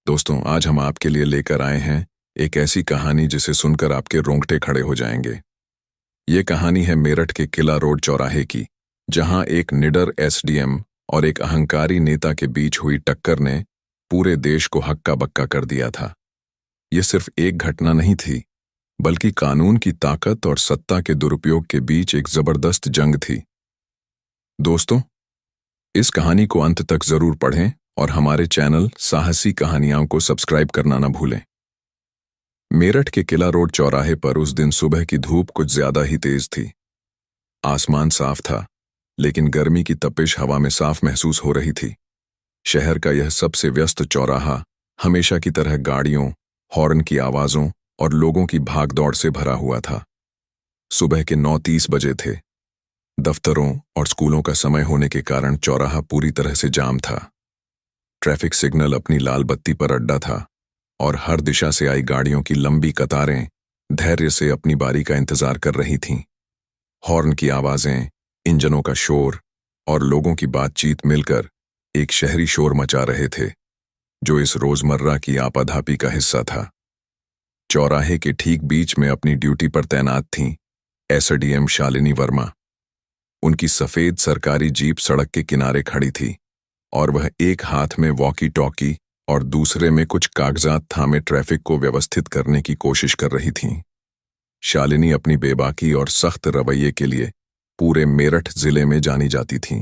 दोस्तों, आज हम आपके लिए लेकर आए हैं एक ऐसी कहानी जिसे सुनकर आपके रोंगटे खड़े हो जाएंगे। ये कहानी है मेरठ के किला रोड चौराहे की, जहां एक निडर एसडीएम और एक अहंकारी नेता के बीच हुई टक्कर ने पूरे देश को हक्का बक्का कर दिया था। ये सिर्फ एक घटना नहीं थी, बल्कि कानून की ताकत और सत्ता के दुरुपयोग के बीच एक जबरदस्त जंग थी। दोस्तों, इस कहानी को अंत तक जरूर पढ़ें और हमारे चैनल साहसी कहानियों को सब्सक्राइब करना न भूलें। मेरठ के किला रोड चौराहे पर उस दिन सुबह की धूप कुछ ज्यादा ही तेज थी। आसमान साफ था, लेकिन गर्मी की तपिश हवा में साफ महसूस हो रही थी। शहर का यह सबसे व्यस्त चौराहा हमेशा की तरह गाड़ियों, हॉर्न की आवाजों और लोगों की भागदौड़ से भरा हुआ था। सुबह के 9:30 बजे थे। दफ्तरों और स्कूलों का समय होने के कारण चौराहा पूरी तरह से जाम था। ट्रैफिक सिग्नल अपनी लाल बत्ती पर अड्डा था और हर दिशा से आई गाड़ियों की लंबी कतारें धैर्य से अपनी बारी का इंतजार कर रही थीं। हॉर्न की आवाजें, इंजनों का शोर और लोगों की बातचीत मिलकर एक शहरी शोर मचा रहे थे, जो इस रोजमर्रा की आपाधापी का हिस्सा था। चौराहे के ठीक बीच में अपनी ड्यूटी पर तैनात थीं एसडीएम शालिनी वर्मा। उनकी सफेद सरकारी जीप सड़क के किनारे खड़ी थी और वह एक हाथ में वॉकी टॉकी और दूसरे में कुछ कागजात थामे ट्रैफिक को व्यवस्थित करने की कोशिश कर रही थीं। शालिनी अपनी बेबाकी और सख्त रवैये के लिए पूरे मेरठ जिले में जानी जाती थीं।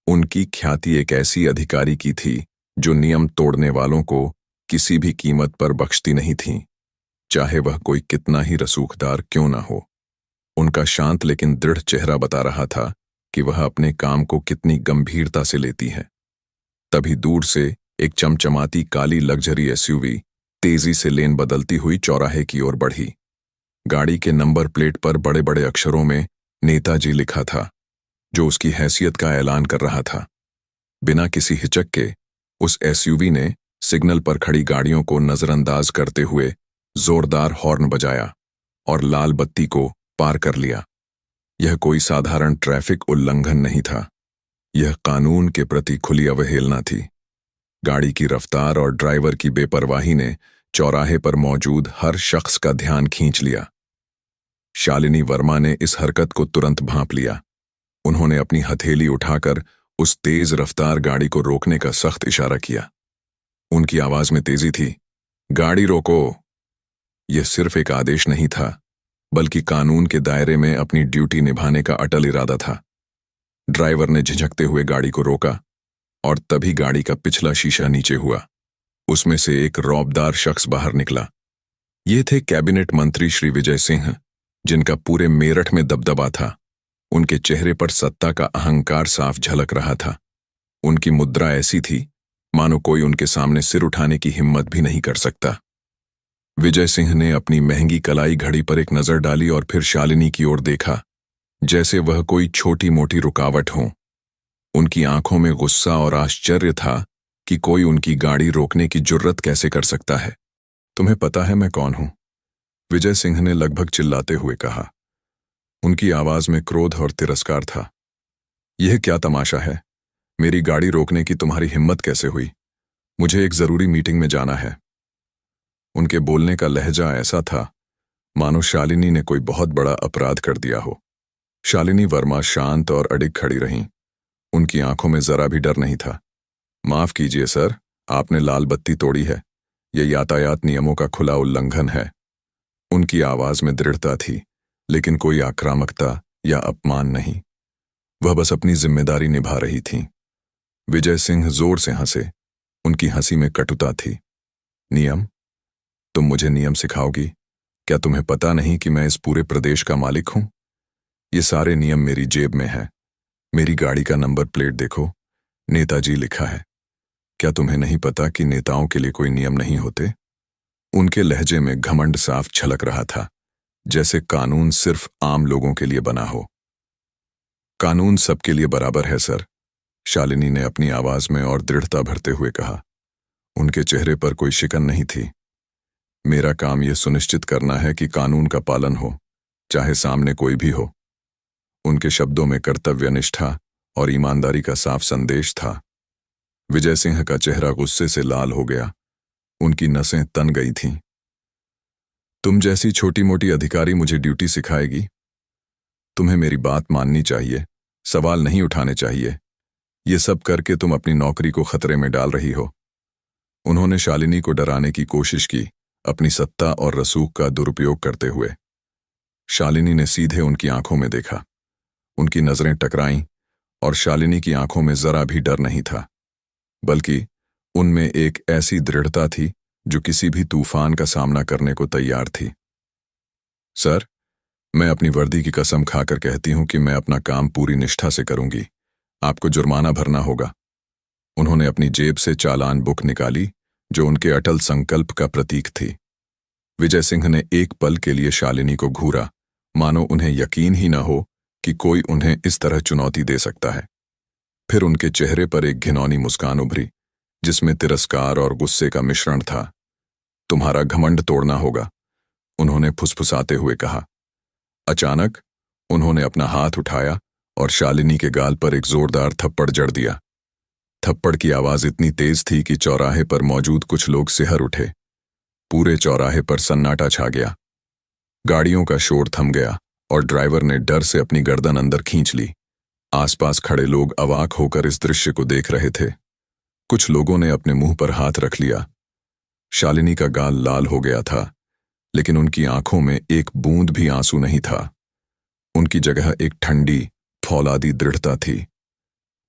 उनकी ख्याति एक ऐसी अधिकारी की थी जो नियम तोड़ने वालों को किसी भी कीमत पर बख्शती नहीं थी, चाहे वह कोई कितना ही रसूखदार क्यों न हो। उनका शांत लेकिन दृढ़ चेहरा बता रहा था कि वह अपने काम को कितनी गंभीरता से लेती है। तभी दूर से एक चमचमाती काली लग्जरी एसयूवी तेजी से लेन बदलती हुई चौराहे की ओर बढ़ी। गाड़ी के नंबर प्लेट पर बड़े बड़े अक्षरों में नेताजी लिखा था, जो उसकी हैसियत का ऐलान कर रहा था। बिना किसी हिचक के उस एसयूवी ने सिग्नल पर खड़ी गाड़ियों को नजरअंदाज करते हुए जोरदार हॉर्न बजाया और लाल बत्ती को पार कर लिया। यह कोई साधारण ट्रैफिक उल्लंघन नहीं था, यह कानून के प्रति खुली अवहेलना थी। गाड़ी की रफ्तार और ड्राइवर की बेपरवाही ने चौराहे पर मौजूद हर शख्स का ध्यान खींच लिया। शालिनी वर्मा ने इस हरकत को तुरंत भांप लिया। उन्होंने अपनी हथेली उठाकर उस तेज रफ्तार गाड़ी को रोकने का सख्त इशारा किया। उनकी आवाज में तेजी थी, गाड़ी रोको। यह सिर्फ एक आदेश नहीं था, बल्कि कानून के दायरे में अपनी ड्यूटी निभाने का अटल इरादा था। ड्राइवर ने झिझकते हुए गाड़ी को रोका और तभी गाड़ी का पिछला शीशा नीचे हुआ। उसमें से एक रौबदार शख्स बाहर निकला। ये थे कैबिनेट मंत्री श्री विजय सिंह, जिनका पूरे मेरठ में दबदबा था। उनके चेहरे पर सत्ता का अहंकार साफ झलक रहा था। उनकी मुद्रा ऐसी थी मानो कोई उनके सामने सिर उठाने की हिम्मत भी नहीं कर सकता। विजय सिंह ने अपनी महंगी कलाई घड़ी पर एक नजर डाली और फिर शालिनी की ओर देखा, जैसे वह कोई छोटी मोटी रुकावट हो। उनकी आंखों में गुस्सा और आश्चर्य था कि कोई उनकी गाड़ी रोकने की जुर्रत कैसे कर सकता है। तुम्हें पता है मैं कौन हूं? विजय सिंह ने लगभग चिल्लाते हुए कहा। उनकी आवाज में क्रोध और तिरस्कार था। यह क्या तमाशा है? मेरी गाड़ी रोकने की तुम्हारी हिम्मत कैसे हुई? मुझे एक जरूरी मीटिंग में जाना है। उनके बोलने का लहजा ऐसा था मानो शालिनी ने कोई बहुत बड़ा अपराध कर दिया हो। शालिनी वर्मा शांत और अडिग खड़ी रहीं। उनकी आंखों में जरा भी डर नहीं था। माफ कीजिए सर, आपने लाल बत्ती तोड़ी है। यह यातायात नियमों का खुला उल्लंघन है। उनकी आवाज में दृढ़ता थी, लेकिन कोई आक्रामकता या अपमान नहीं। वह बस अपनी जिम्मेदारी निभा रही थीं। विजय सिंह जोर से हंसे। उनकी हंसी में कटुता थी। नियम? तुम मुझे नियम सिखाओगी? क्या तुम्हें पता नहीं कि मैं इस पूरे प्रदेश का मालिक हूं? ये सारे नियम मेरी जेब में हैं। मेरी गाड़ी का नंबर प्लेट देखो, नेताजी लिखा है। क्या तुम्हें नहीं पता कि नेताओं के लिए कोई नियम नहीं होते? उनके लहजे में घमंड साफ झलक रहा था, जैसे कानून सिर्फ आम लोगों के लिए बना हो। कानून सबके लिए बराबर है सर, शालिनी ने अपनी आवाज में और दृढ़ता भरते हुए कहा। उनके चेहरे पर कोई शिकन नहीं थी। मेरा काम यह सुनिश्चित करना है कि कानून का पालन हो, चाहे सामने कोई भी हो। उनके शब्दों में कर्तव्यनिष्ठा और ईमानदारी का साफ संदेश था। विजय सिंह का चेहरा गुस्से से लाल हो गया उनकी नसें तन गई थीं। तुम जैसी छोटी मोटी अधिकारी मुझे ड्यूटी सिखाएगी? तुम्हें मेरी बात माननी चाहिए, सवाल नहीं उठाने चाहिए। ये सब करके तुम अपनी नौकरी को खतरे में डाल रही हो। उन्होंने शालिनी को डराने की कोशिश की, अपनी सत्ता और रसूख का दुरुपयोग करते हुए। शालिनी ने सीधे उनकी आंखों में देखा। उनकी नजरें टकराईं और शालिनी की आंखों में जरा भी डर नहीं था, बल्कि उनमें एक ऐसी दृढ़ता थी जो किसी भी तूफान का सामना करने को तैयार थी। सर, मैं अपनी वर्दी की कसम खाकर कहती हूं कि मैं अपना काम पूरी निष्ठा से करूंगी। आपको जुर्माना भरना होगा। उन्होंने अपनी जेब से चालान बुक निकाली, जो उनके अटल संकल्प का प्रतीक थी। विजय सिंह ने एक पल के लिए शालिनी को घूरा, मानो उन्हें यकीन ही न हो कि कोई उन्हें इस तरह चुनौती दे सकता है। फिर उनके चेहरे पर एक घिनौनी मुस्कान उभरी, जिसमें तिरस्कार और गुस्से का मिश्रण था। तुम्हारा घमंड तोड़ना होगा, उन्होंने फुसफुसाते हुए कहा। अचानक उन्होंने अपना हाथ उठाया और शालिनी के गाल पर एक जोरदार थप्पड़ जड़ दिया। थप्पड़ की आवाज इतनी तेज थी कि चौराहे पर मौजूद कुछ लोग सिहर उठे। पूरे चौराहे पर सन्नाटा छा गया। गाड़ियों का शोर थम गया और ड्राइवर ने डर से अपनी गर्दन अंदर खींच ली। आसपास खड़े लोग अवाक होकर इस दृश्य को देख रहे थे। कुछ लोगों ने अपने मुंह पर हाथ रख लिया। शालिनी का गाल लाल हो गया था, लेकिन उनकी आंखों में एक बूंद भी आंसू नहीं था। उनकी जगह एक ठंडी, फौलादी दृढ़ता थी।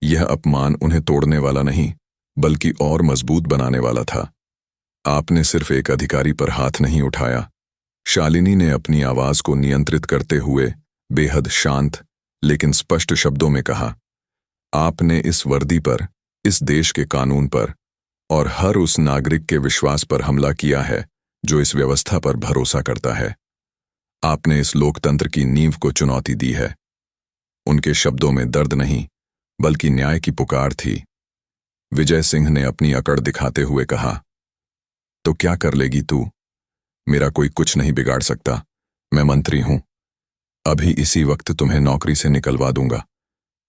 यह अपमान उन्हें तोड़ने वाला नहीं, बल्कि और मजबूत बनाने वाला था। आपने सिर्फ एक अधिकारी पर हाथ नहीं उठाया, शालिनी ने अपनी आवाज को नियंत्रित करते हुए बेहद शांत लेकिन स्पष्ट शब्दों में कहा। आपने इस वर्दी पर, इस देश के कानून पर और हर उस नागरिक के विश्वास पर हमला किया है जो इस व्यवस्था पर भरोसा करता है। आपने इस लोकतंत्र की नींव को चुनौती दी है। उनके शब्दों में दर्द नहीं, बल्कि न्याय की पुकार थी। विजय सिंह ने अपनी अकड़ दिखाते हुए कहा, तो क्या कर लेगी तू? मेरा कोई कुछ नहीं बिगाड़ सकता। मैं मंत्री हूं। अभी इसी वक्त तुम्हें नौकरी से निकलवा दूंगा।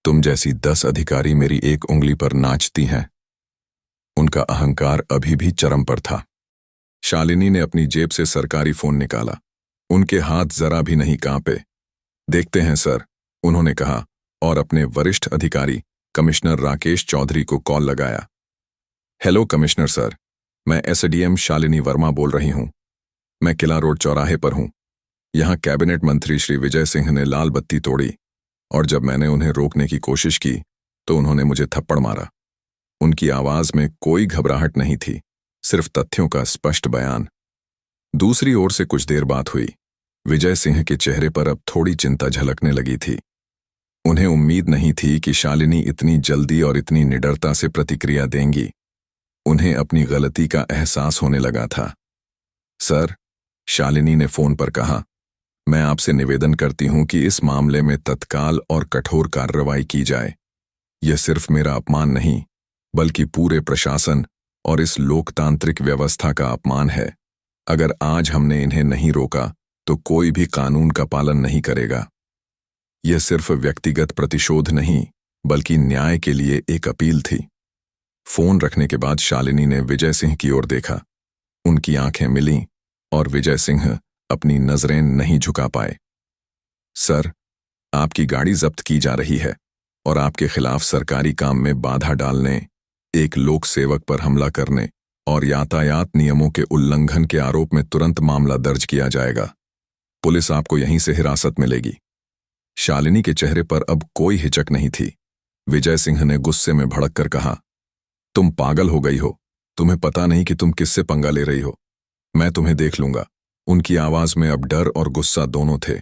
तुम जैसी 10 अधिकारी मेरी एक उंगली पर नाचती हैं। उनका अहंकार अभी भी चरम पर था। शालिनी ने अपनी जेब से सरकारी फोन निकाला। उनके हाथ जरा भी नहीं कांपे। देखते हैं सर, उन्होंने कहा और अपने वरिष्ठ अधिकारी कमिश्नर राकेश चौधरी को कॉल लगाया। हेलो कमिश्नर सर, मैं एसडीएम शालिनी वर्मा बोल रही हूं। मैं किला रोड चौराहे पर हूं। यहां कैबिनेट मंत्री श्री विजय सिंह ने लाल बत्ती तोड़ी और जब मैंने उन्हें रोकने की कोशिश की तो उन्होंने मुझे थप्पड़ मारा। उनकी आवाज में कोई घबराहट नहीं थी, सिर्फ तथ्यों का स्पष्ट बयान। दूसरी ओर से कुछ देर बात हुई। विजय सिंह के चेहरे पर अब थोड़ी चिंता झलकने लगी थी। उन्हें उम्मीद नहीं थी कि शालिनी इतनी जल्दी और इतनी निडरता से प्रतिक्रिया देंगी। उन्हें अपनी गलती का एहसास होने लगा था। सर, शालिनी ने फोन पर कहा, मैं आपसे निवेदन करती हूं कि इस मामले में तत्काल और कठोर कार्रवाई की जाए। यह सिर्फ मेरा अपमान नहीं, बल्कि पूरे प्रशासन और इस लोकतांत्रिक व्यवस्था का अपमान है। अगर आज हमने इन्हें नहीं रोका तो कोई भी कानून का पालन नहीं करेगा। यह सिर्फ व्यक्तिगत प्रतिशोध नहीं, बल्कि न्याय के लिए एक अपील थी। फोन रखने के बाद शालिनी ने विजय सिंह की ओर देखा। उनकी आंखें मिलीं और विजय सिंह अपनी नजरें नहीं झुका पाए। सर, आपकी गाड़ी जब्त की जा रही है और आपके खिलाफ सरकारी काम में बाधा डालने, एक लोक सेवक पर हमला करने और यातायात नियमों के उल्लंघन के आरोप में तुरंत मामला दर्ज किया जाएगा। पुलिस आपको यहीं से हिरासत में लेगी। शालिनी के चेहरे पर अब कोई हिचक नहीं थी। विजय सिंह ने गुस्से में भड़क कर कहा, तुम पागल हो गई हो। तुम्हें पता नहीं कि तुम किससे पंगा ले रही हो। मैं तुम्हें देख लूंगा। उनकी आवाज में अब डर और गुस्सा दोनों थे।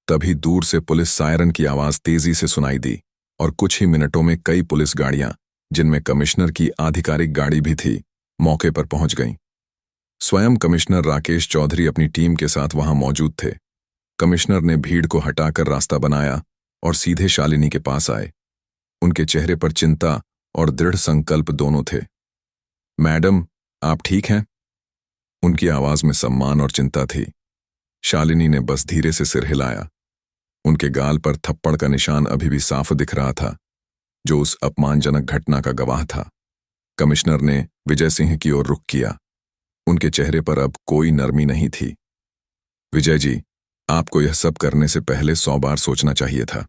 तभी दूर से पुलिस सायरन की आवाज तेजी से सुनाई दी और कुछ ही मिनटों में कई पुलिस गाड़ियां, जिनमें कमिश्नर की आधिकारिक गाड़ी भी थी, मौके पर पहुंच गईं। स्वयं कमिश्नर राकेश चौधरी अपनी टीम के साथ वहां मौजूद थे। कमिश्नर ने भीड़ को हटाकर रास्ता बनाया और सीधे शालिनी के पास आए। उनके चेहरे पर चिंता और दृढ़ संकल्प दोनों थे। मैडम, आप ठीक हैं? उनकी आवाज में सम्मान और चिंता थी। शालिनी ने बस धीरे से सिर हिलाया। उनके गाल पर थप्पड़ का निशान अभी भी साफ दिख रहा था, जो उस अपमानजनक घटना का गवाह था। कमिश्नर ने विजय सिंह की ओर रुख किया। उनके चेहरे पर अब कोई नरमी नहीं थी। विजय जी, आपको यह सब करने से पहले 100 बार सोचना चाहिए था।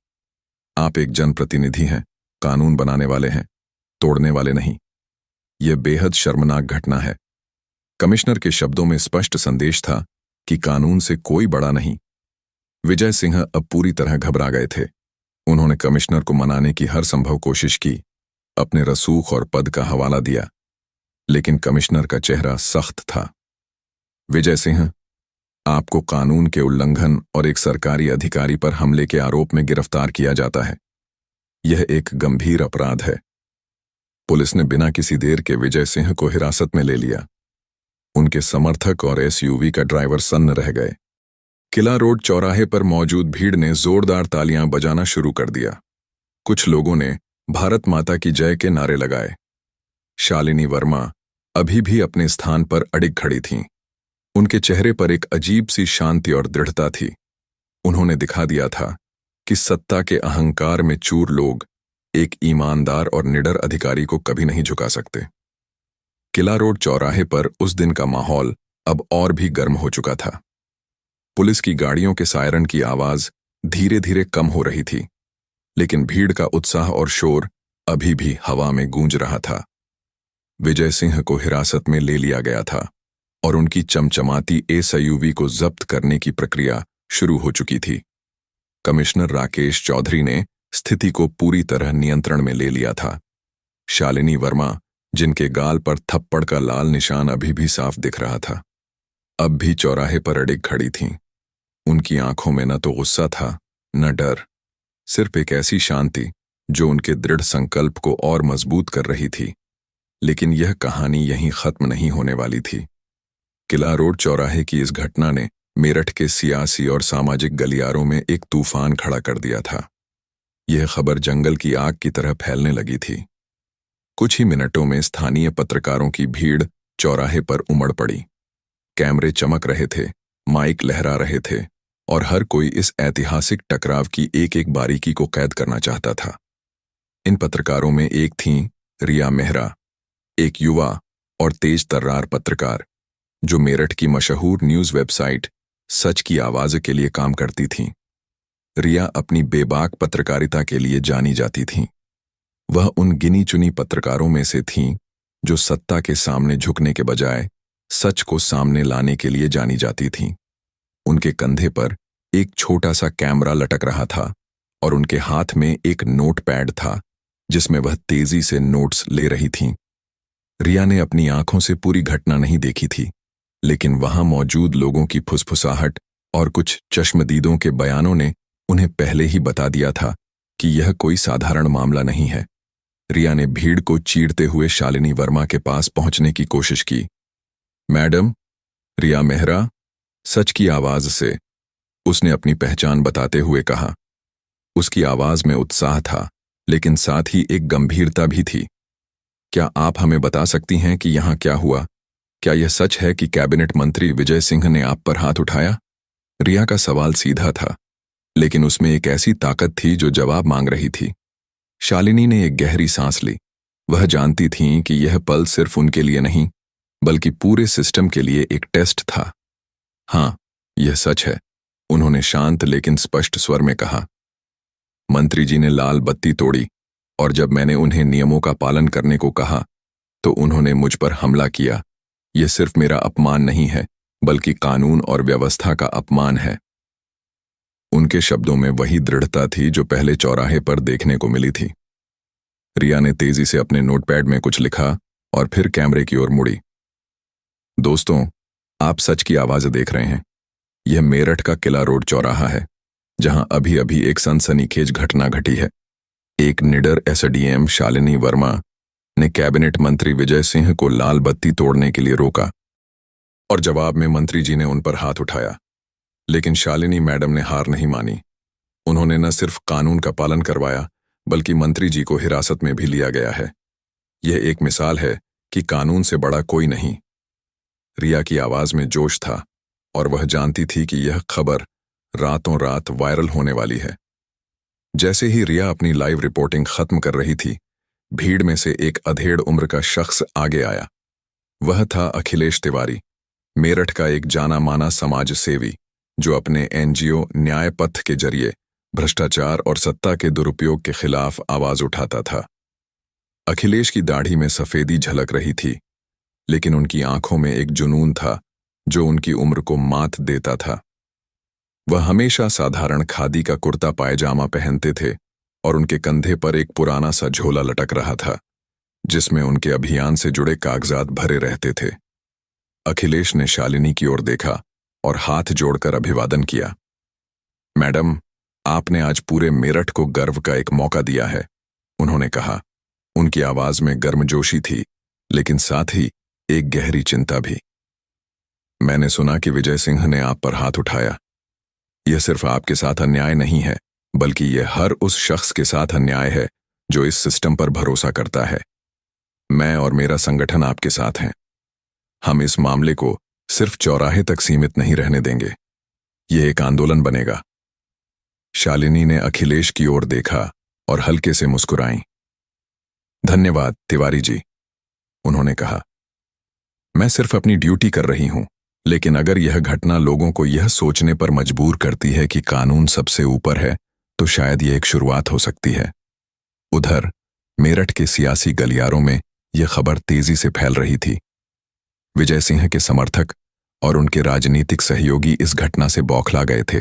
आप एक जनप्रतिनिधि हैं, कानून बनाने वाले हैं, तोड़ने वाले नहीं। यह बेहद शर्मनाक घटना है। कमिश्नर के शब्दों में स्पष्ट संदेश था कि कानून से कोई बड़ा नहीं। विजय सिंह अब पूरी तरह घबरा गए थे। उन्होंने कमिश्नर को मनाने की हर संभव कोशिश की, अपने रसूख और पद का हवाला दिया, लेकिन कमिश्नर का चेहरा सख्त था। विजय सिंह, आपको कानून के उल्लंघन और एक सरकारी अधिकारी पर हमले के आरोप में गिरफ्तार किया जाता है। यह एक गंभीर अपराध है। पुलिस ने बिना किसी देर के विजय सिंह को हिरासत में ले लिया। उनके समर्थक और एसयूवी का ड्राइवर सन्न रह गए। किला रोड चौराहे पर मौजूद भीड़ ने जोरदार तालियां बजाना शुरू कर दिया। कुछ लोगों ने भारत माता की जय के नारे लगाए। शालिनी वर्मा अभी भी अपने स्थान पर अडिग खड़ी थीं। उनके चेहरे पर एक अजीब सी शांति और दृढ़ता थी। उन्होंने दिखा दिया था कि सत्ता के अहंकार में चूर लोग एक ईमानदार और निडर अधिकारी को कभी नहीं झुका सकते। किला रोड चौराहे पर उस दिन का माहौल अब और भी गर्म हो चुका था। पुलिस की गाड़ियों के सायरन की आवाज धीरे धीरे कम हो रही थी, लेकिन भीड़ का उत्साह और शोर अभी भी हवा में गूंज रहा था। विजय सिंह को हिरासत में ले लिया गया था और उनकी चमचमाती एसयूवी को जब्त करने की प्रक्रिया शुरू हो चुकी थी। कमिश्नर राकेश चौधरी ने स्थिति को पूरी तरह नियंत्रण में ले लिया था। शालिनी वर्मा, जिनके गाल पर थप्पड़ का लाल निशान अभी भी साफ दिख रहा था, अब भी चौराहे पर अडिग खड़ी थीं। उनकी आंखों में न तो गुस्सा था, न डर, सिर्फ एक ऐसी शांति जो उनके दृढ़ संकल्प को और मजबूत कर रही थी। लेकिन यह कहानी यहीं खत्म नहीं होने वाली थी। किला रोड चौराहे की इस घटना ने मेरठ के सियासी और सामाजिक गलियारों में एक तूफान खड़ा कर दिया था। यह खबर जंगल की आग की तरह फैलने लगी थी। कुछ ही मिनटों में स्थानीय पत्रकारों की भीड़ चौराहे पर उमड़ पड़ी। कैमरे चमक रहे थे, माइक लहरा रहे थे और हर कोई इस ऐतिहासिक टकराव की एक एक बारीकी को कैद करना चाहता था। इन पत्रकारों में एक थीं रिया मेहरा, एक युवा और तेज तर्रार पत्रकार जो मेरठ की मशहूर न्यूज वेबसाइट सच की आवाज के लिए काम करती थीं। रिया अपनी बेबाक पत्रकारिता के लिए जानी जाती थीं। वह उन गिनी चुनी पत्रकारों में से थीं जो सत्ता के सामने झुकने के बजाय सच को सामने लाने के लिए जानी जाती थीं। उनके कंधे पर एक छोटा सा कैमरा लटक रहा था और उनके हाथ में एक नोटपैड था जिसमें वह तेजी से नोट्स ले रही थीं। रिया ने अपनी आंखों से पूरी घटना नहीं देखी थी, लेकिन वहां मौजूद लोगों की फुसफुसाहट और कुछ चश्मदीदों के बयानों ने उन्हें पहले ही बता दिया था कि यह कोई साधारण मामला नहीं है। रिया ने भीड़ को चीरते हुए शालिनी वर्मा के पास पहुंचने की कोशिश की। मैडम, रिया मेहरा, सच की आवाज से उसने अपनी पहचान बताते हुए कहा। उसकी आवाज में उत्साह था, लेकिन साथ ही एक गंभीरता भी थी। क्या आप हमें बता सकती हैं कि यहां क्या हुआ? क्या यह सच है कि कैबिनेट मंत्री विजय सिंह ने आप पर हाथ उठाया? रिया का सवाल सीधा था, लेकिन उसमें एक ऐसी ताकत थी जो जवाब मांग रही थी। शालिनी ने एक गहरी सांस ली। वह जानती थीं कि यह पल सिर्फ उनके लिए नहीं, बल्कि पूरे सिस्टम के लिए एक टेस्ट था। हाँ, यह सच है, उन्होंने शांत लेकिन स्पष्ट स्वर में कहा। मंत्री जी ने लाल बत्ती तोड़ी और जब मैंने उन्हें नियमों का पालन करने को कहा तो उन्होंने मुझ पर हमला किया। यह सिर्फ मेरा अपमान नहीं है, बल्कि कानून और व्यवस्था का अपमान है। उनके शब्दों में वही दृढ़ता थी जो पहले चौराहे पर देखने को मिली थी। रिया ने तेजी से अपने नोटपैड में कुछ लिखा और फिर कैमरे की ओर मुड़ी। दोस्तों, आप सच की आवाज देख रहे हैं। यह मेरठ का किला रोड चौराहा है, जहां अभी अभी एक सनसनीखेज घटना घटी है। एक निडर एसडीएम शालिनी वर्मा ने कैबिनेट मंत्री विजय सिंह को लाल बत्ती तोड़ने के लिए रोका और जवाब में मंत्री जी ने उन पर हाथ उठाया। लेकिन शालिनी मैडम ने हार नहीं मानी। उन्होंने न सिर्फ कानून का पालन करवाया, बल्कि मंत्री जी को हिरासत में भी लिया गया है। यह एक मिसाल है कि कानून से बड़ा कोई नहीं। रिया की आवाज में जोश था और वह जानती थी कि यह खबर रातों रात वायरल होने वाली है। जैसे ही रिया अपनी लाइव रिपोर्टिंग खत्म कर रही थी, भीड़ में से एक अधेड़ उम्र का शख्स आगे आया। वह था अखिलेश तिवारी, मेरठ का एक जाना माना समाज सेवी जो अपने एनजीओ न्याय पथ के जरिए भ्रष्टाचार और सत्ता के दुरुपयोग के खिलाफ आवाज उठाता था। अखिलेश की दाढ़ी में सफेदी झलक रही थी, लेकिन उनकी आंखों में एक जुनून था जो उनकी उम्र को मात देता था। वह हमेशा साधारण खादी का कुर्ता पायजामा पहनते थे और उनके कंधे पर एक पुराना सा झोला लटक रहा था जिसमें उनके अभियान से जुड़े कागजात भरे रहते थे। अखिलेश ने शालिनी की ओर देखा और हाथ जोड़कर अभिवादन किया। मैडम, आपने आज पूरे मेरठ को गर्व का एक मौका दिया है, उन्होंने कहा। उनकी आवाज में गर्मजोशी थी, लेकिन साथ ही एक गहरी चिंता भी। मैंने सुना कि विजय सिंह ने आप पर हाथ उठाया। यह सिर्फ आपके साथ अन्याय नहीं है, बल्कि यह हर उस शख्स के साथ अन्याय है जो इस सिस्टम पर भरोसा करता है। मैं और मेरा संगठन आपके साथ हैं। हम इस मामले को सिर्फ चौराहे तक सीमित नहीं रहने देंगे। यह एक आंदोलन बनेगा। शालिनी ने अखिलेश की ओर देखा और हल्के से मुस्कुराई। धन्यवाद तिवारी जी, उन्होंने कहा। मैं सिर्फ अपनी ड्यूटी कर रही हूं, लेकिन अगर यह घटना लोगों को यह सोचने पर मजबूर करती है कि कानून सबसे ऊपर है, तो शायद यह एक शुरुआत हो सकती है। उधर मेरठ के सियासी गलियारों में यह खबर तेजी से फैल रही थी। विजय सिंह के समर्थक और उनके राजनीतिक सहयोगी इस घटना से बौखला गए थे।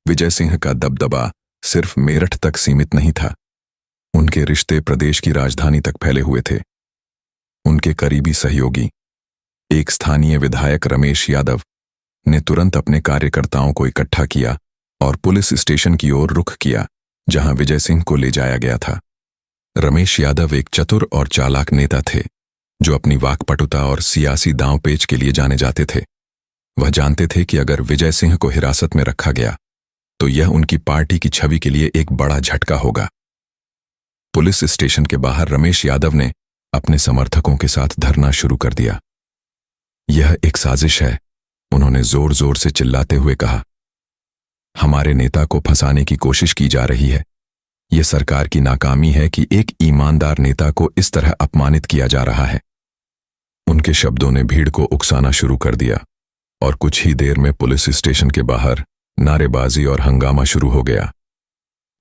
विजय सिंह का दबदबा सिर्फ मेरठ तक सीमित नहीं था, उनके रिश्ते प्रदेश की राजधानी तक फैले हुए थे। उनके करीबी सहयोगी, एक स्थानीय विधायक रमेश यादव, ने तुरंत अपने कार्यकर्ताओं को इकट्ठा किया और पुलिस स्टेशन की ओर रुख किया, जहां विजय सिंह को ले जाया गया था। रमेश यादव एक चतुर और चालाक नेता थे जो अपनी वाकपटुता और सियासी दांवपेच के लिए जाने जाते थे। वह जानते थे कि अगर विजय सिंह को हिरासत में रखा गया तो यह उनकी पार्टी की छवि के लिए एक बड़ा झटका होगा। पुलिस स्टेशन के बाहर रमेश यादव ने अपने समर्थकों के साथ धरना शुरू कर दिया। यह एक साजिश है, उन्होंने जोर जोर से चिल्लाते हुए कहा। हमारे नेता को फंसाने की कोशिश की जा रही है। यह सरकार की नाकामी है कि एक ईमानदार नेता को इस तरह अपमानित किया जा रहा है। उनके शब्दों ने भीड़ को उकसाना शुरू कर दिया और कुछ ही देर में पुलिस स्टेशन के बाहर नारेबाजी और हंगामा शुरू हो गया।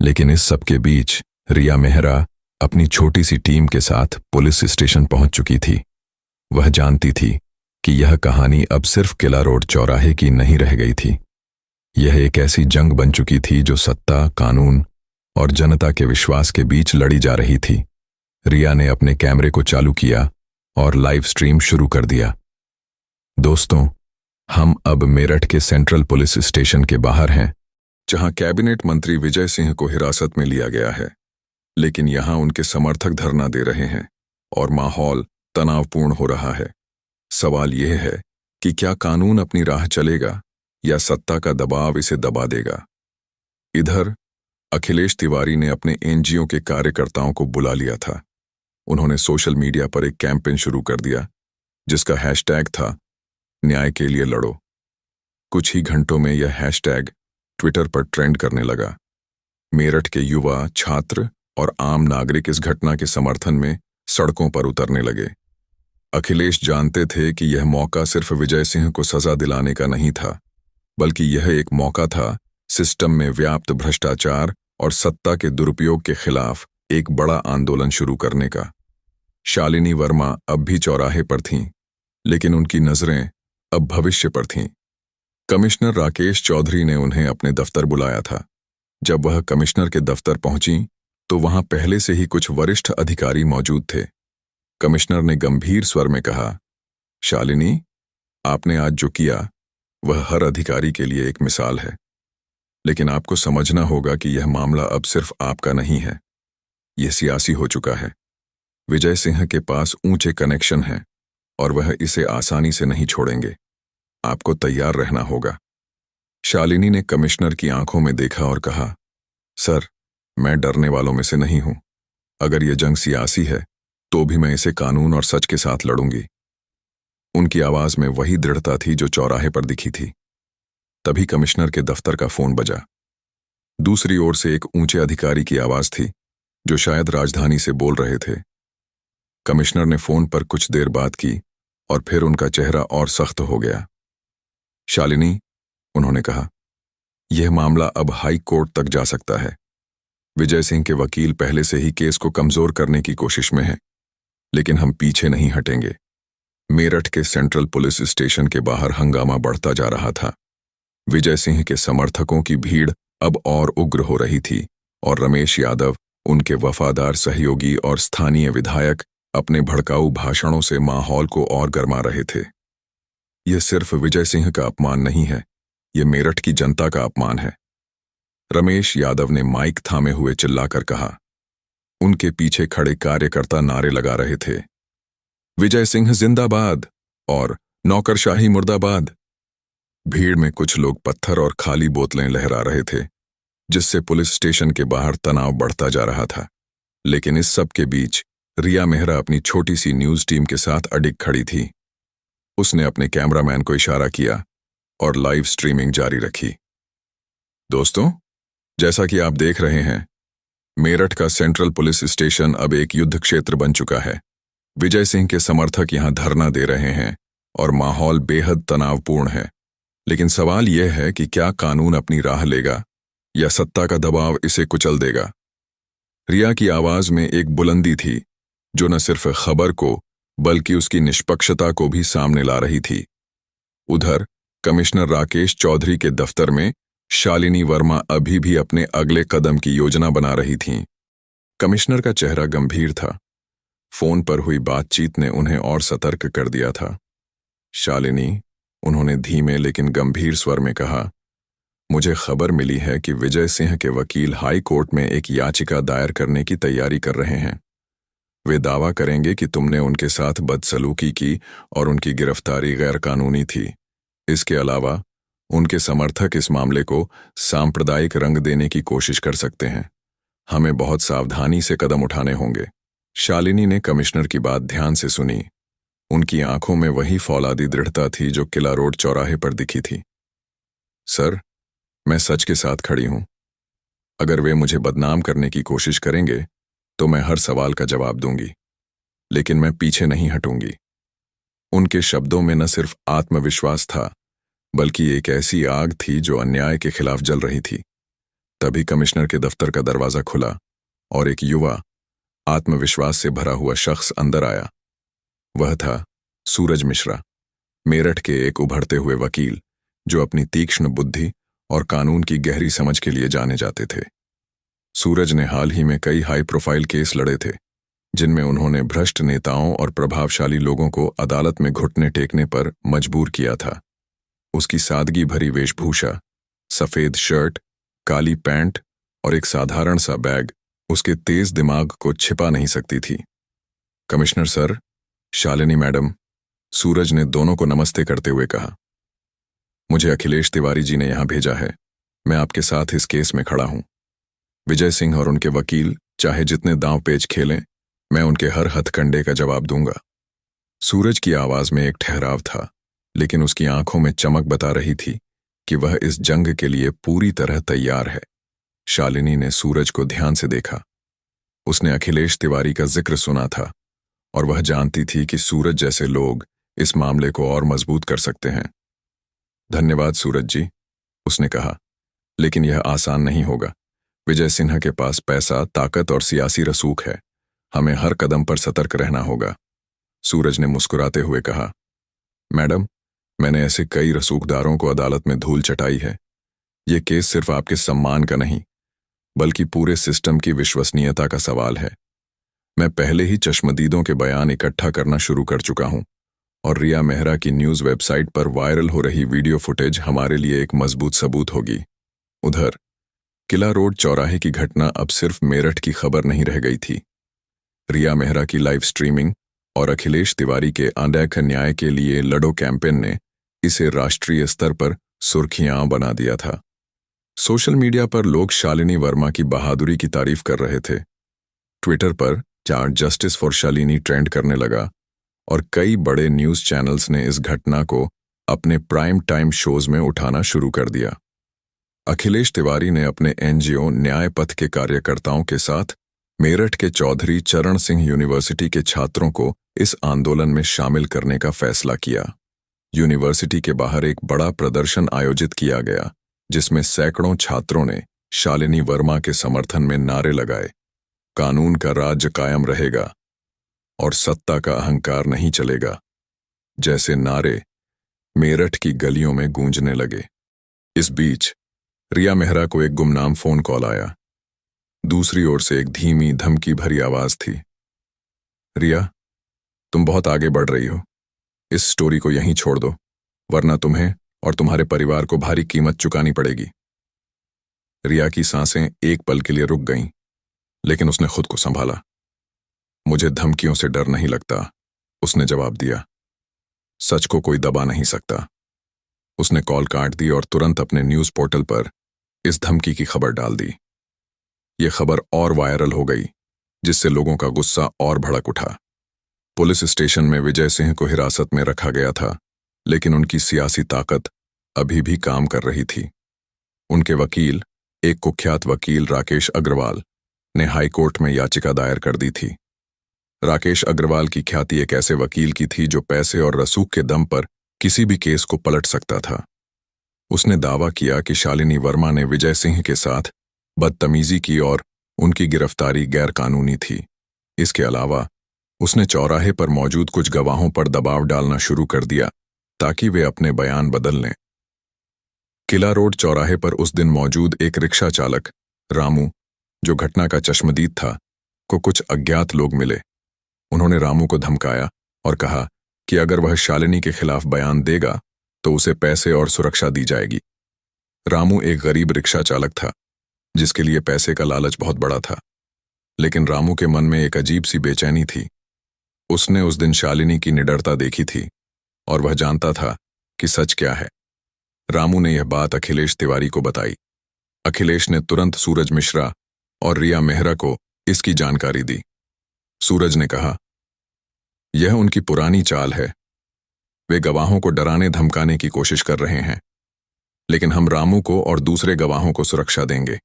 लेकिन इस सब के बीच रिया मेहरा अपनी छोटी सी टीम के साथ पुलिस स्टेशन पहुंच चुकी थी। वह जानती थी कि यह कहानी अब सिर्फ किला रोड चौराहे की नहीं रह गई थी। यह एक ऐसी जंग बन चुकी थी जो सत्ता, कानून और जनता के विश्वास के बीच लड़ी जा रही थी। रिया ने अपने कैमरे को चालू किया और लाइव स्ट्रीम शुरू कर दिया। दोस्तों, हम अब मेरठ के सेंट्रल पुलिस स्टेशन के बाहर हैं, जहां कैबिनेट मंत्री विजय सिंह को हिरासत में लिया गया है। लेकिन यहां उनके समर्थक धरना दे रहे हैं और माहौल तनावपूर्ण हो रहा है। सवाल यह है कि क्या कानून अपनी राह चलेगा या सत्ता का दबाव इसे दबा देगा। इधर अखिलेश तिवारी ने अपने एनजीओ के कार्यकर्ताओं को बुला लिया था। उन्होंने सोशल मीडिया पर एक कैंपेन शुरू कर दिया जिसका हैशटैग था न्याय के लिए लड़ो। कुछ ही घंटों में यह हैशटैग ट्विटर पर ट्रेंड करने लगा। मेरठ के युवा, छात्र और आम नागरिक इस घटना के समर्थन में सड़कों पर उतरने लगे। अखिलेश जानते थे कि यह मौका सिर्फ विजय सिंह को सजा दिलाने का नहीं था, बल्कि यह एक मौका था सिस्टम में व्याप्त भ्रष्टाचार और सत्ता के दुरुपयोग के खिलाफ एक बड़ा आंदोलन शुरू करने का। शालिनी वर्मा अब भी चौराहे पर थीं, लेकिन उनकी नजरें अब भविष्य पर थीं। कमिश्नर राकेश चौधरी ने उन्हें अपने दफ्तर बुलाया था। जब वह कमिश्नर के दफ्तर पहुंची तो वहां पहले से ही कुछ वरिष्ठ अधिकारी मौजूद थे। कमिश्नर ने गंभीर स्वर में कहा, शालिनी, आपने आज जो किया वह हर अधिकारी के लिए एक मिसाल है। लेकिन आपको समझना होगा कि यह मामला अब सिर्फ आपका नहीं है, यह सियासी हो चुका है। विजय सिंह के पास ऊंचे कनेक्शन हैं और वह इसे आसानी से नहीं छोड़ेंगे। आपको तैयार रहना होगा। शालिनी ने कमिश्नर की आंखों में देखा और कहा, सर, मैं डरने वालों में से नहीं हूं। अगर यह जंग सियासी है तो भी मैं इसे कानून और सच के साथ लड़ूंगी। उनकी आवाज में वही दृढ़ता थी जो चौराहे पर दिखी थी। तभी कमिश्नर के दफ्तर का फोन बजा। दूसरी ओर से एक ऊंचे अधिकारी की आवाज थी जो शायद राजधानी से बोल रहे थे। कमिश्नर ने फोन पर कुछ देर बात की और फिर उनका चेहरा और सख्त हो गया। शालिनी, उन्होंने कहा, यह मामला अब हाई कोर्ट तक जा सकता है। विजय सिंह के वकील पहले से ही केस को कमजोर करने की कोशिश में हैं, लेकिन हम पीछे नहीं हटेंगे। मेरठ के सेंट्रल पुलिस स्टेशन के बाहर हंगामा बढ़ता जा रहा था। विजय सिंह के समर्थकों की भीड़ अब और उग्र हो रही थी और रमेश यादव, उनके वफादार सहयोगी और स्थानीय विधायक अपने भड़काऊ भाषणों से माहौल को और गरमा रहे थे। यह सिर्फ विजय सिंह का अपमान नहीं है, यह मेरठ की जनता का अपमान है, रमेश यादव ने माइक थामे हुए चिल्लाकर कहा। उनके पीछे खड़े कार्यकर्ता नारे लगा रहे थे, विजय सिंह जिंदाबाद और नौकरशाही मुर्दाबाद। भीड़ में कुछ लोग पत्थर और खाली बोतलें लहरा रहे थे, जिससे पुलिस स्टेशन के बाहर तनाव बढ़ता जा रहा था। लेकिन इस सब के बीच रिया मेहरा अपनी छोटी सी न्यूज टीम के साथ अडिग खड़ी थी। उसने अपने कैमरामैन को इशारा किया और लाइव स्ट्रीमिंग जारी रखी। दोस्तों, जैसा कि आप देख रहे हैं, मेरठ का सेंट्रल पुलिस स्टेशन अब एक युद्ध क्षेत्र बन चुका है। विजय सिंह के समर्थक यहां धरना दे रहे हैं और माहौल बेहद तनावपूर्ण है। लेकिन सवाल यह है कि क्या कानून अपनी राह लेगा या सत्ता का दबाव इसे कुचल देगा। रिया की आवाज में एक बुलंदी थी जो न सिर्फ खबर को बल्कि उसकी निष्पक्षता को भी सामने ला रही थी। उधर कमिश्नर राकेश चौधरी के दफ्तर में शालिनी वर्मा अभी भी अपने अगले कदम की योजना बना रही थीं। कमिश्नर का चेहरा गंभीर था। फोन पर हुई बातचीत ने उन्हें और सतर्क कर दिया था। शालिनी, उन्होंने धीमे लेकिन गंभीर स्वर में कहा, मुझे खबर मिली है कि विजय सिंह के वकील हाई कोर्ट में एक याचिका दायर करने की तैयारी कर रहे हैं। वे दावा करेंगे कि तुमने उनके साथ बदसलूकी की और उनकी गिरफ्तारी गैरकानूनी थी। इसके अलावा उनके समर्थक इस मामले को सांप्रदायिक रंग देने की कोशिश कर सकते हैं। हमें बहुत सावधानी से कदम उठाने होंगे। शालिनी ने कमिश्नर की बात ध्यान से सुनी। उनकी आंखों में वही फौलादी दृढ़ता थी जो किला रोड चौराहे पर दिखी थी। सर, मैं सच के साथ खड़ी हूं। अगर वे मुझे बदनाम करने की कोशिश करेंगे तो मैं हर सवाल का जवाब दूंगी, लेकिन मैं पीछे नहीं हटूंगी। उनके शब्दों में न सिर्फ आत्मविश्वास था, बल्कि एक ऐसी आग थी जो अन्याय के खिलाफ जल रही थी। तभी कमिश्नर के दफ्तर का दरवाजा खुला और एक युवा, आत्मविश्वास से भरा हुआ शख्स अंदर आया। वह था सूरज मिश्रा, मेरठ के एक उभरते हुए वकील जो अपनी तीक्ष्ण बुद्धि और कानून की गहरी समझ के लिए जाने जाते थे। सूरज ने हाल ही में कई हाई प्रोफाइल केस लड़े थे, जिनमें उन्होंने भ्रष्ट नेताओं और प्रभावशाली लोगों को अदालत में घुटने टेकने पर मजबूर किया था। उसकी सादगी भरी वेशभूषा, सफेद शर्ट, काली पैंट और एक साधारण सा बैग उसके तेज दिमाग को छिपा नहीं सकती थी। कमिश्नर सर, शालिनी मैडम, सूरज ने दोनों को नमस्ते करते हुए कहा, मुझे अखिलेश तिवारी जी ने यहां भेजा है। मैं आपके साथ इस केस में खड़ा हूं। विजय सिंह और उनके वकील चाहे जितने दांव पेच खेलें, मैं उनके हर हथकंडे का जवाब दूंगा। सूरज की आवाज में एक ठहराव था, लेकिन उसकी आंखों में चमक बता रही थी कि वह इस जंग के लिए पूरी तरह तैयार है। शालिनी ने सूरज को ध्यान से देखा। उसने अखिलेश तिवारी का जिक्र सुना था और वह जानती थी कि सूरज जैसे लोग इस मामले को और मजबूत कर सकते हैं। धन्यवाद सूरज जी, उसने कहा, लेकिन यह आसान नहीं होगा। विजय सिन्हा के पास पैसा, ताकत और सियासी रसूख है। हमें हर कदम पर सतर्क रहना होगा। सूरज ने मुस्कुराते हुए कहा, मैडम, मैंने ऐसे कई रसूखदारों को अदालत में धूल चटाई है। यह केस सिर्फ आपके सम्मान का नहीं, बल्कि पूरे सिस्टम की विश्वसनीयता का सवाल है। मैं पहले ही चश्मदीदों के बयान इकट्ठा करना शुरू कर चुका हूं और रिया मेहरा की न्यूज वेबसाइट पर वायरल हो रही वीडियो फुटेज हमारे लिए एक मजबूत सबूत होगी। उधर किला रोड चौराहे की घटना अब सिर्फ मेरठ की खबर नहीं रह गई थी। रिया मेहरा की लाइव स्ट्रीमिंग और अखिलेश तिवारी के अनदेखा न्याय के लिए लड़ो कैंपेन ने इसे राष्ट्रीय स्तर पर सुर्खियां बना दिया था। सोशल मीडिया पर लोग शालिनी वर्मा की बहादुरी की तारीफ कर रहे थे। ट्विटर पर जस्टिस फॉर शालिनी ट्रेंड करने लगा और कई बड़े न्यूज चैनल्स ने इस घटना को अपने प्राइम टाइम शोज में उठाना शुरू कर दिया। अखिलेश तिवारी ने अपने एनजीओ न्याय पथ के कार्यकर्ताओं के साथ मेरठ के चौधरी चरण सिंह यूनिवर्सिटी के छात्रों को इस आंदोलन में शामिल करने का फैसला किया। यूनिवर्सिटी के बाहर एक बड़ा प्रदर्शन आयोजित किया गया, जिसमें सैकड़ों छात्रों ने शालिनी वर्मा के समर्थन में नारे लगाए, कानून का राज्य कायम रहेगा और सत्ता का अहंकार नहीं चलेगा जैसे नारे मेरठ की गलियों में गूंजने लगे। इस बीच रिया मेहरा को एक गुमनाम फोन कॉल आया। दूसरी ओर से एक धीमी धमकी भरी आवाज थी। रिया, तुम बहुत आगे बढ़ रही हो। इस स्टोरी को यहीं छोड़ दो, वरना तुम्हें और तुम्हारे परिवार को भारी कीमत चुकानी पड़ेगी। रिया की सांसें एक पल के लिए रुक गईं, लेकिन उसने खुद को संभाला। मुझे धमकियों से डर नहीं लगता, उसने जवाब दिया। सच को कोई दबा नहीं सकता। उसने कॉल काट दी और तुरंत अपने न्यूज पोर्टल पर इस धमकी की खबर डाल दी। ये खबर और वायरल हो गई, जिससे लोगों का गुस्सा और भड़क उठा। पुलिस स्टेशन में विजय सिंह को हिरासत में रखा गया था, लेकिन उनकी सियासी ताकत अभी भी काम कर रही थी। उनके वकील, एक कुख्यात वकील राकेश अग्रवाल, ने हाईकोर्ट में याचिका दायर कर दी थी। राकेश अग्रवाल की ख्याति एक ऐसे वकील की थी जो पैसे और रसूख के दम पर किसी भी केस को पलट सकता था। उसने दावा किया कि शालिनी वर्मा ने विजय सिंह के साथ बदतमीजी की और उनकी गिरफ्तारी गैरकानूनी थी। इसके अलावा उसने चौराहे पर मौजूद कुछ गवाहों पर दबाव डालना शुरू कर दिया ताकि वे अपने बयान बदल लें। किला रोड चौराहे पर उस दिन मौजूद एक रिक्शा चालक रामू, जो घटना का चश्मदीद था, को कुछ अज्ञात लोग मिले। उन्होंने रामू को धमकाया और कहा कि अगर वह शालिनी के खिलाफ बयान देगा तो उसे पैसे और सुरक्षा दी जाएगी। रामू एक गरीब रिक्शा चालक था, जिसके लिए पैसे का लालच बहुत बड़ा था, लेकिन रामू के मन में एक अजीब सी बेचैनी थी। उसने उस दिन शालिनी की निडरता देखी थी और वह जानता था कि सच क्या है। रामू ने यह बात अखिलेश तिवारी को बताई। अखिलेश ने तुरंत सूरज मिश्रा और रिया मेहरा को इसकी जानकारी दी। सूरज ने कहा, यह उनकी पुरानी चाल है। वे गवाहों को डराने धमकाने की कोशिश कर रहे हैं, लेकिन हम रामू को और दूसरे गवाहों को सुरक्षा देंगे।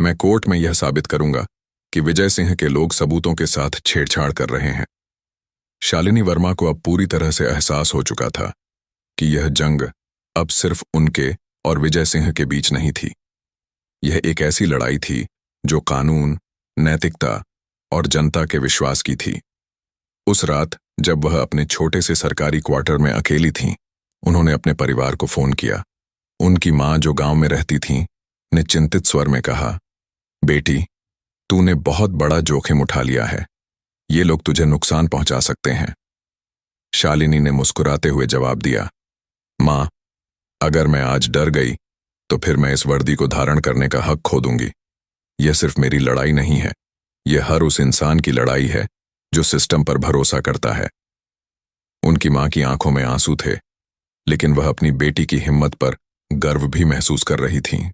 मैं कोर्ट में यह साबित करूंगा कि विजय सिंह के लोग सबूतों के साथ छेड़छाड़ कर रहे हैं। शालिनी वर्मा को अब पूरी तरह से एहसास हो चुका था कि यह जंग अब सिर्फ उनके और विजय सिंह के बीच नहीं थी। यह एक ऐसी लड़ाई थी जो कानून, नैतिकता और जनता के विश्वास की थी। उस रात जब वह अपने छोटे से सरकारी क्वार्टर में अकेली थीं, उन्होंने अपने परिवार को फोन किया। उनकी मां, जो गांव में रहती थीं, ने चिंतित स्वर में कहा, बेटी, तूने बहुत बड़ा जोखिम उठा लिया है। ये लोग तुझे नुकसान पहुंचा सकते हैं। शालिनी ने मुस्कुराते हुए जवाब दिया, मां, अगर मैं आज डर गई तो फिर मैं इस वर्दी को धारण करने का हक खो दूंगी। यह सिर्फ मेरी लड़ाई नहीं है, यह हर उस इंसान की लड़ाई है जो सिस्टम पर भरोसा करता है। उनकी मां की आंखों में आंसू थे, लेकिन वह अपनी बेटी की हिम्मत पर गर्व भी महसूस कर रही थीं।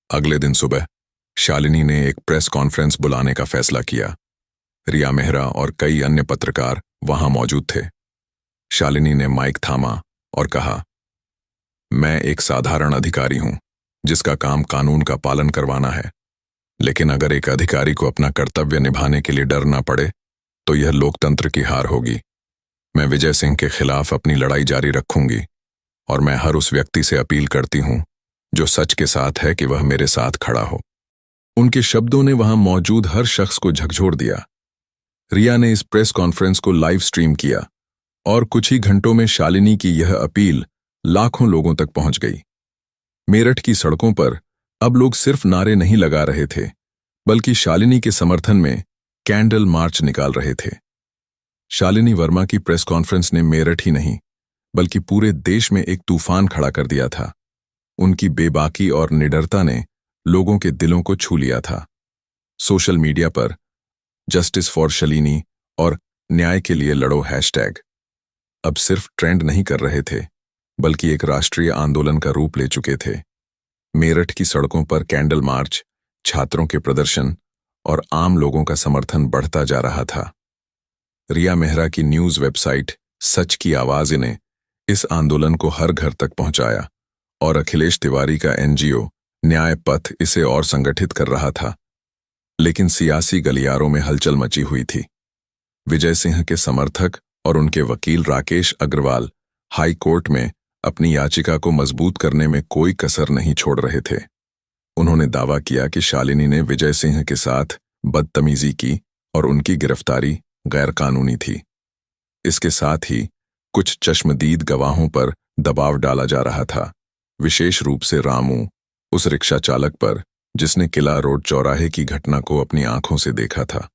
अगले दिन सुबह शालिनी ने एक प्रेस कॉन्फ्रेंस बुलाने का फैसला किया। रिया मेहरा और कई अन्य पत्रकार वहां मौजूद थे। शालिनी ने माइक थामा और कहा, मैं एक साधारण अधिकारी हूं, जिसका काम कानून का पालन करवाना है। लेकिन अगर एक अधिकारी को अपना कर्तव्य निभाने के लिए डरना पड़े तो यह लोकतंत्र की हार होगी। मैं विजय सिंह के खिलाफ अपनी लड़ाई जारी रखूंगी और मैं हर उस व्यक्ति से अपील करती हूं जो सच के साथ है कि वह मेरे साथ खड़ा हो। उनके शब्दों ने वहां मौजूद हर शख्स को झकझोर दिया। रिया ने इस प्रेस कॉन्फ्रेंस को लाइव स्ट्रीम किया और कुछ ही घंटों में शालिनी की यह अपील लाखों लोगों तक पहुंच गई। मेरठ की सड़कों पर अब लोग सिर्फ नारे नहीं लगा रहे थे, बल्कि शालिनी के समर्थन में कैंडल मार्च निकाल रहे थे। शालिनी वर्मा की प्रेस कॉन्फ्रेंस ने मेरठ ही नहीं, बल्कि पूरे देश में एक तूफान खड़ा कर दिया था। उनकी बेबाकी और निडरता ने लोगों के दिलों को छू लिया था। सोशल मीडिया पर जस्टिस फॉर शालिनी और न्याय के लिए लड़ो हैशटैग अब सिर्फ ट्रेंड नहीं कर रहे थे, बल्कि एक राष्ट्रीय आंदोलन का रूप ले चुके थे। मेरठ की सड़कों पर कैंडल मार्च, छात्रों के प्रदर्शन और आम लोगों का समर्थन बढ़ता जा रहा था। रिया मेहरा की न्यूज वेबसाइट सच की आवाज ने इस आंदोलन को हर घर तक पहुंचाया और अखिलेश तिवारी का एनजीओ न्याय पथ इसे और संगठित कर रहा था। लेकिन सियासी गलियारों में हलचल मची हुई थी। विजय सिंह के समर्थक और उनके वकील राकेश अग्रवाल हाई कोर्ट में अपनी याचिका को मजबूत करने में कोई कसर नहीं छोड़ रहे थे। उन्होंने दावा किया कि शालिनी ने विजय सिंह के साथ बदतमीजी की और उनकी गिरफ्तारी गैरकानूनी थी। इसके साथ ही कुछ चश्मदीद गवाहों पर दबाव डाला जा रहा था, विशेष रूप से रामू, उस रिक्शा चालक पर जिसने किला रोड चौराहे की घटना को अपनी आंखों से देखा था।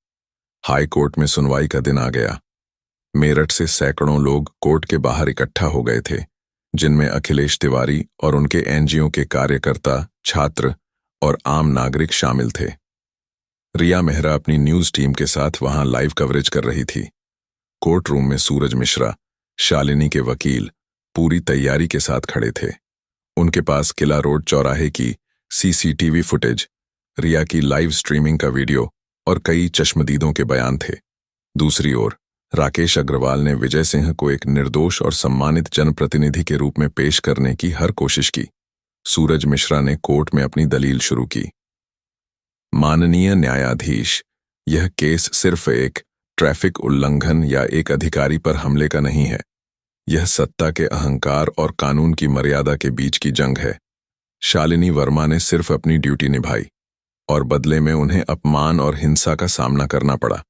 हाई कोर्ट में सुनवाई का दिन आ गया। मेरठ से सैकड़ों लोग कोर्ट के बाहर इकट्ठा हो गए थे, जिनमें अखिलेश तिवारी और उनके एनजीओ के कार्यकर्ता, छात्र और आम नागरिक शामिल थे। रिया मेहरा अपनी न्यूज टीम के साथ वहां लाइव कवरेज कर रही थी। कोर्ट रूम में सूरज मिश्रा, शालिनी के वकील, पूरी तैयारी के साथ खड़े थे। उनके पास किला रोड चौराहे की सीसीटीवी फुटेज, रिया की लाइव स्ट्रीमिंग का वीडियो और कई चश्मदीदों के बयान थे। दूसरी ओर राकेश अग्रवाल ने विजय सिंह को एक निर्दोष और सम्मानित जनप्रतिनिधि के रूप में पेश करने की हर कोशिश की। सूरज मिश्रा ने कोर्ट में अपनी दलील शुरू की। माननीय न्यायाधीश, यह केस सिर्फ एक ट्रैफिक उल्लंघन या एक अधिकारी पर हमले का नहीं है। यह सत्ता के अहंकार और कानून की मर्यादा के बीच की जंग है। शालिनी वर्मा ने सिर्फ अपनी ड्यूटी निभाई और बदले में उन्हें अपमान और हिंसा का सामना करना पड़ा।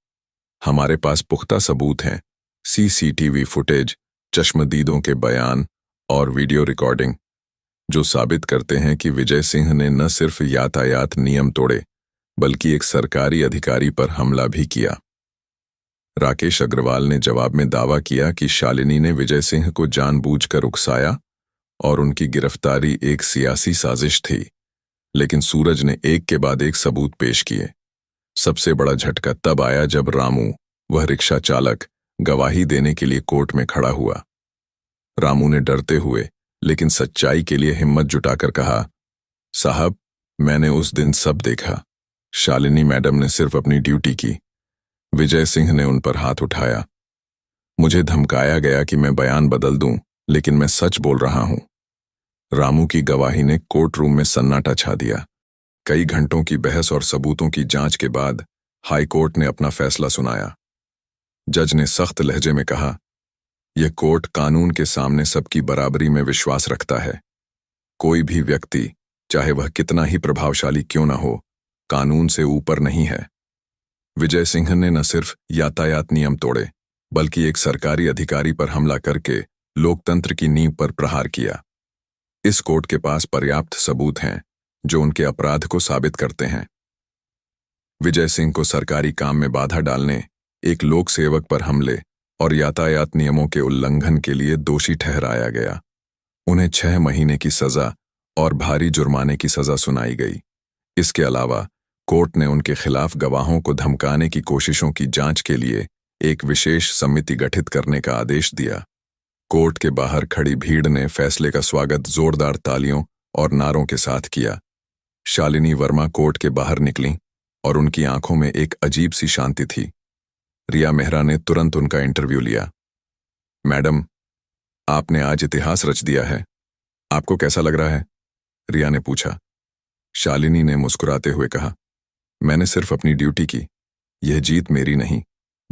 हमारे पास पुख्ता सबूत हैं, सीसीटीवी फुटेज, चश्मदीदों के बयान और वीडियो रिकॉर्डिंग, जो साबित करते हैं कि विजय सिंह ने न सिर्फ यातायात नियम तोड़े, बल्कि एक सरकारी अधिकारी पर हमला भी किया। राकेश अग्रवाल ने जवाब में दावा किया कि शालिनी ने विजय सिंह को जानबूझकर उकसाया और उनकी गिरफ्तारी एक सियासी साजिश थी। लेकिन सूरज ने एक के बाद एक सबूत पेश किए। सबसे बड़ा झटका तब आया जब रामू, वह रिक्शा चालक, गवाही देने के लिए कोर्ट में खड़ा हुआ। रामू ने डरते हुए लेकिन सच्चाई के लिए हिम्मत जुटाकर कहा, साहब, मैंने उस दिन सब देखा। शालिनी मैडम ने सिर्फ अपनी ड्यूटी की। विजय सिंह ने उन पर हाथ उठाया। मुझे धमकाया गया कि मैं बयान बदल दूं, लेकिन मैं सच बोल रहा हूं। रामू की गवाही ने कोर्ट रूम में सन्नाटा छा दिया। कई घंटों की बहस और सबूतों की जांच के बाद हाई कोर्ट ने अपना फैसला सुनाया। जज ने सख्त लहजे में कहा, यह कोर्ट कानून के सामने सबकी बराबरी में विश्वास रखता है। कोई भी व्यक्ति, चाहे वह कितना ही प्रभावशाली क्यों न हो, कानून से ऊपर नहीं है। विजय सिंह ने न सिर्फ यातायात नियम तोड़े, बल्कि एक सरकारी अधिकारी पर हमला करके लोकतंत्र की नींव पर प्रहार किया। इस कोर्ट के पास पर्याप्त सबूत हैं जो उनके अपराध को साबित करते हैं। विजय सिंह को सरकारी काम में बाधा डालने, एक लोक सेवक पर हमले और यातायात नियमों के उल्लंघन के लिए दोषी ठहराया गया। उन्हें 6 महीने की सजा और भारी जुर्माने की सजा सुनाई गई। इसके अलावा कोर्ट ने उनके खिलाफ गवाहों को धमकाने की कोशिशों की जांच के लिए एक विशेष समिति गठित करने का आदेश दिया। कोर्ट के बाहर खड़ी भीड़ ने फैसले का स्वागत जोरदार तालियों और नारों के साथ किया। शालिनी वर्मा कोर्ट के बाहर निकलीं और उनकी आंखों में एक अजीब सी शांति थी। रिया मेहरा ने तुरंत उनका इंटरव्यू लिया। मैडम, आपने आज इतिहास रच दिया है। आपको कैसा लग रहा है? रिया ने पूछा। शालिनी ने मुस्कुराते हुए कहा, मैंने सिर्फ अपनी ड्यूटी की। यह जीत मेरी नहीं,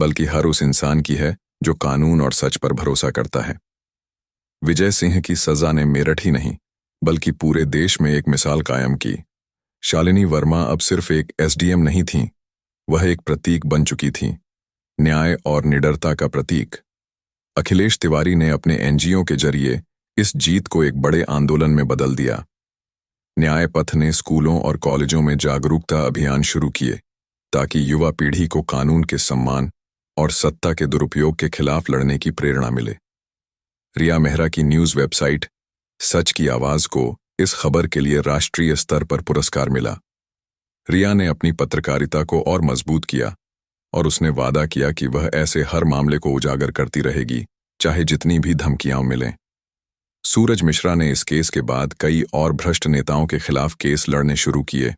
बल्कि हर उस इंसान की है जो कानून और सच पर भरोसा करता है। विजय सिंह की सजा ने मेरठ ही नहीं, बल्कि पूरे देश में एक मिसाल कायम की। शालिनी वर्मा अब सिर्फ एक एसडीएम नहीं थीं, वह एक प्रतीक बन चुकी थीं, न्याय और निडरता का प्रतीक। अखिलेश तिवारी ने अपने एनजीओ के जरिए इस जीत को एक बड़े आंदोलन में बदल दिया। न्याय पथ ने स्कूलों और कॉलेजों में जागरूकता अभियान शुरू किए ताकि युवा पीढ़ी को कानून के सम्मान और सत्ता के दुरुपयोग के खिलाफ लड़ने की प्रेरणा मिले। रिया मेहरा की न्यूज़ वेबसाइट सच की आवाज़ को इस खबर के लिए राष्ट्रीय स्तर पर पुरस्कार मिला। रिया ने अपनी पत्रकारिता को और मजबूत किया और उसने वादा किया कि वह ऐसे हर मामले को उजागर करती रहेगी, चाहे जितनी भी धमकियां मिलें। सूरज मिश्रा ने इस केस के बाद कई और भ्रष्ट नेताओं के खिलाफ केस लड़ने शुरू किए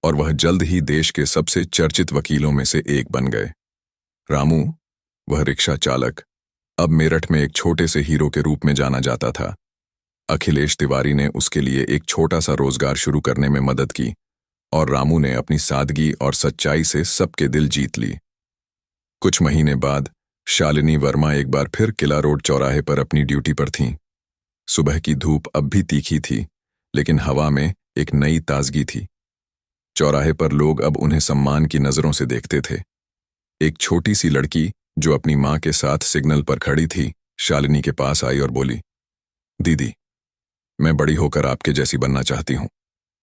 और वह जल्द ही देश के सबसे चर्चित वकीलों में से एक बन गए। रामू, वह रिक्शा चालक, अब मेरठ में एक छोटे से हीरो के रूप में जाना जाता था। अखिलेश तिवारी ने उसके लिए एक छोटा सा रोजगार शुरू करने में मदद की और रामू ने अपनी सादगी और सच्चाई से सबके दिल जीत ली। कुछ महीने बाद शालिनी वर्मा एक बार फिर किला रोड चौराहे पर अपनी ड्यूटी पर थीं। सुबह की धूप अब भी तीखी थी, लेकिन हवा में एक नई ताजगी थी। चौराहे पर लोग अब उन्हें सम्मान की नजरों से देखते थे। एक छोटी सी लड़की जो अपनी माँ के साथ सिग्नल पर खड़ी थी, शालिनी के पास आई और बोली, दीदी, मैं बड़ी होकर आपके जैसी बनना चाहती हूँ।